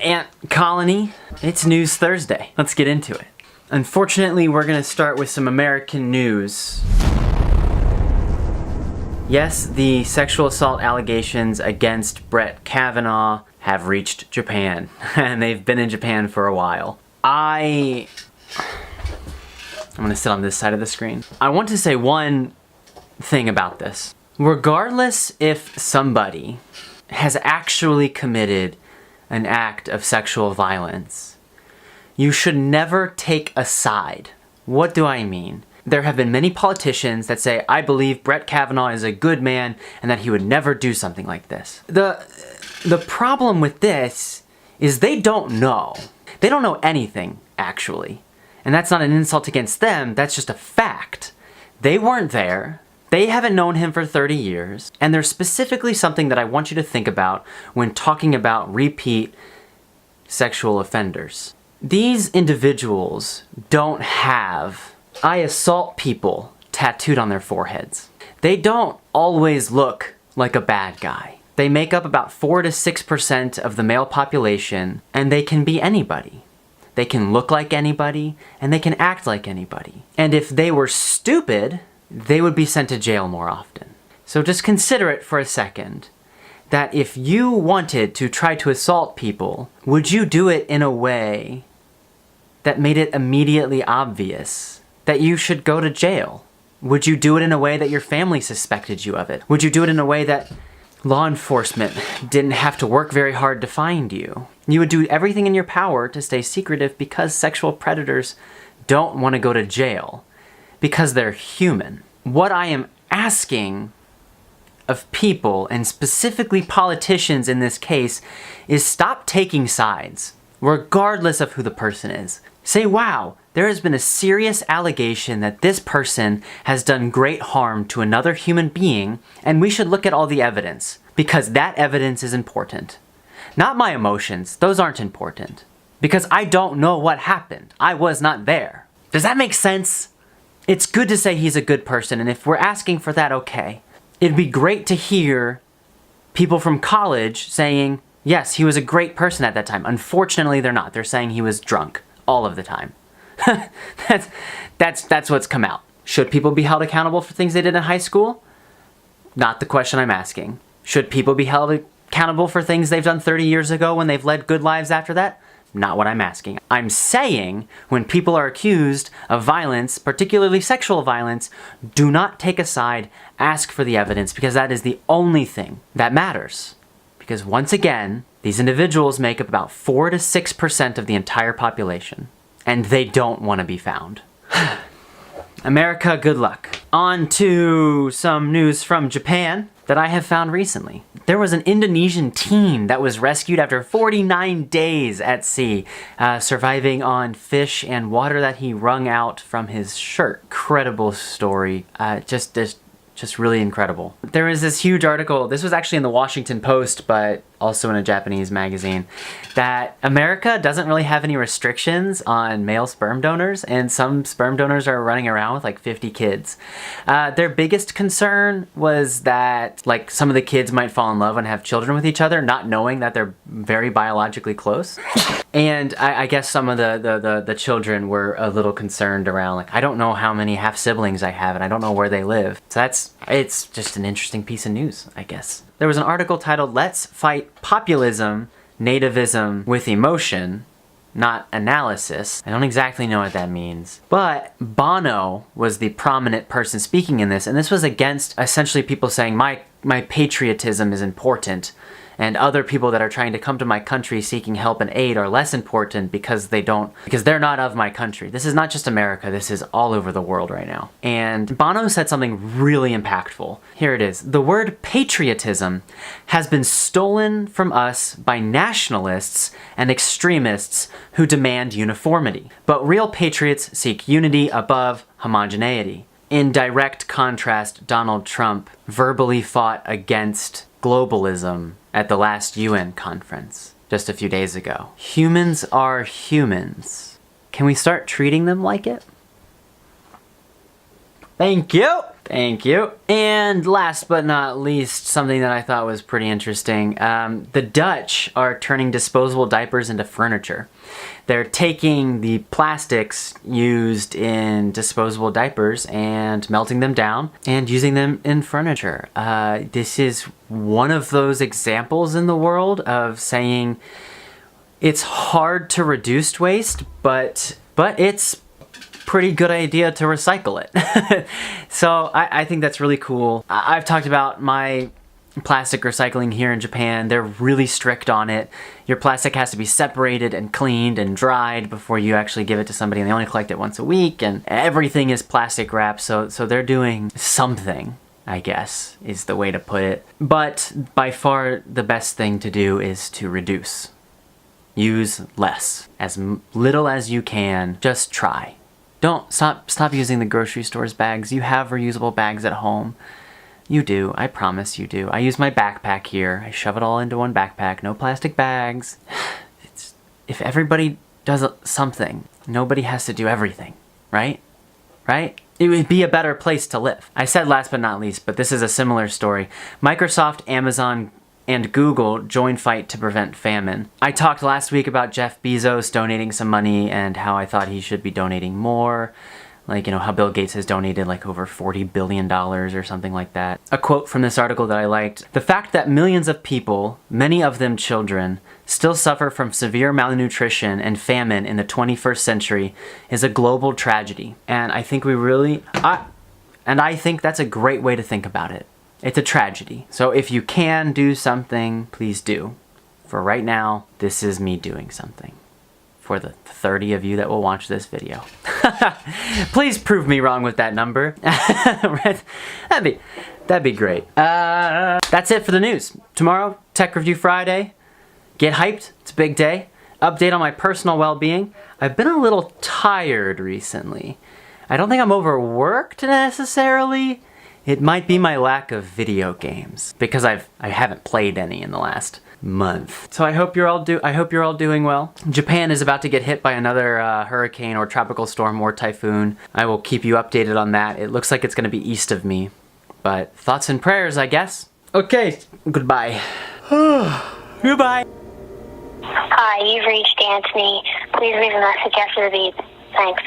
Ant Colony. It's News Thursday. Let's get into it. Unfortunately, we're gonna start with some American news. Yes, the sexual assault allegations against Bret Kavanaugh have reached Japan, and they've been in Japan for a while. I'm gonna sit on this side of the screen. I want to say one thing about this. Regardless if somebody has actually committed an act of sexual violence, you should never take a side. What do I mean? There have been many politicians that say, I believe Bret Kavanaugh is a good man and that he would never do something like this. The problem with this is they don't know. They don't know anything, actually. And that's not an insult against them, that's just a fact. They weren't there. They haven't known him for 30 years. And there's specifically something that I want you to think about when talking about repeat sexual offenders. These individuals don't have I assault people tattooed on their foreheads. They don't always look like a bad guy. They make up about 4 to 6% of the male population, and they can be anybody. They can look like anybody, and they can act like anybody. And if they were stupid, they would be sent to jail more often. So just consider it for a second, that if you wanted to try to assault people, would you do it in a way that made it immediately obvious that you should go to jail? Would you do it in a way that your family suspected you of it? Would you do it in a way that law enforcement didn't have to work very hard to find you? You would do everything in your power to stay secretive because sexual predators don't want to go to jail because they're human. What I am asking of people, and specifically politicians in this case, is stop taking sides, regardless of who the person is. Say, wow, there has been a serious allegation that this person has done great harm to another human being, and we should look at all the evidence, because that evidence is important. Not my emotions, those aren't important, because I don't know what happened. I was not there. Does that make sense? It's good to say he's a good person, and if we're asking for that, okay. It'd be great to hear people from college saying, yes, he was a great person at that time. Unfortunately, they're not. They're saying he was drunk all of the time. That's what's come out. Should people be held accountable for things they did in high school? Not the question I'm asking. Should people be held accountable for things they've done 30 years ago when they've led good lives after that? Not what I'm asking. I'm saying when people are accused of violence, particularly sexual violence, do not take a side, ask for the evidence, because that is the only thing that matters. Because once again, these individuals make up about 4 to 6% of the entire population, and they don't want to be found. America, good luck. On to some news from Japan that I have found recently. There was an Indonesian teen that was rescued after 49 days at sea, surviving on fish and water that he wrung out from his shirt. Incredible story. Just really incredible. There was this huge article, this was actually in the Washington Post, but also in a Japanese magazine, that America doesn't really have any restrictions on male sperm donors, and some sperm donors are running around with like 50 kids. Their biggest concern was that like some of the kids might fall in love and have children with each other, not knowing that they're very biologically close. And I guess some of the children were a little concerned around like, I don't know how many half siblings I have and I don't know where they live. So it's just an interesting piece of news, I guess. There was an article titled, Let's Fight Populism, Nativism with Emotion, not Analysis. I don't exactly know what that means. But Bono was the prominent person speaking in this, and this was against essentially people saying my patriotism is important, and other people that are trying to come to my country seeking help and aid are less important because they're not of my country. This is not just America, this is all over the world right now. And Bono said something really impactful. Here it is. The word patriotism has been stolen from us by nationalists and extremists who demand uniformity. But real patriots seek unity above homogeneity. In direct contrast, Donald Trump verbally fought against globalism at the last UN conference just a few days ago. Humans are humans. Can we start treating them like it? Thank you! Thank you. And last but not least, something that I thought was pretty interesting. The Dutch are turning disposable diapers into furniture. They're taking the plastics used in disposable diapers and melting them down and using them in furniture. This is one of those examples in the world of saying it's hard to reduce waste, but it's pretty good idea to recycle it. So I think that's really cool. I've talked about my plastic recycling here in Japan. They're really strict on it. Your plastic has to be separated and cleaned and dried before you actually give it to somebody, and they only collect it once a week, and everything is plastic wrapped, so they're doing something, I guess, is the way to put it. But by far the best thing to do is to reduce. Use less. As little as you can. Just try. Don't stop using the grocery store's bags. You have reusable bags at home. You do. I promise you do. I use my backpack here. I shove it all into one backpack. No plastic bags. If everybody does something, nobody has to do everything, right? Right? It would be a better place to live. I said last but not least, but this is a similar story. Microsoft, Amazon, and Google join fight to prevent famine. I talked last week about Jeff Bezos donating some money and how I thought he should be donating more. Like, how Bill Gates has donated like over $40 billion or something like that. A quote from this article that I liked: "The fact that millions of people, many of them children, still suffer from severe malnutrition and famine in the 21st century is a global tragedy." And I think I think that's a great way to think about it. It's a tragedy. So if you can do something, please do. For right now, this is me doing something. For the 30 of you that will watch this video. Please prove me wrong with that number. That'd be great. That's it for the news. Tomorrow, Tech Review Friday. Get hyped. It's a big day. Update on my personal well-being. I've been a little tired recently. I don't think I'm overworked necessarily. It might be my lack of video games, because I haven't played any in the last month. So I hope you're all doing well. Japan is about to get hit by another hurricane or tropical storm or typhoon. I will keep you updated on that. It looks like it's going to be east of me, but thoughts and prayers, I guess. Okay, goodbye. Goodbye. Hi, you've reached Antony. Please leave a message after the beep. Thanks.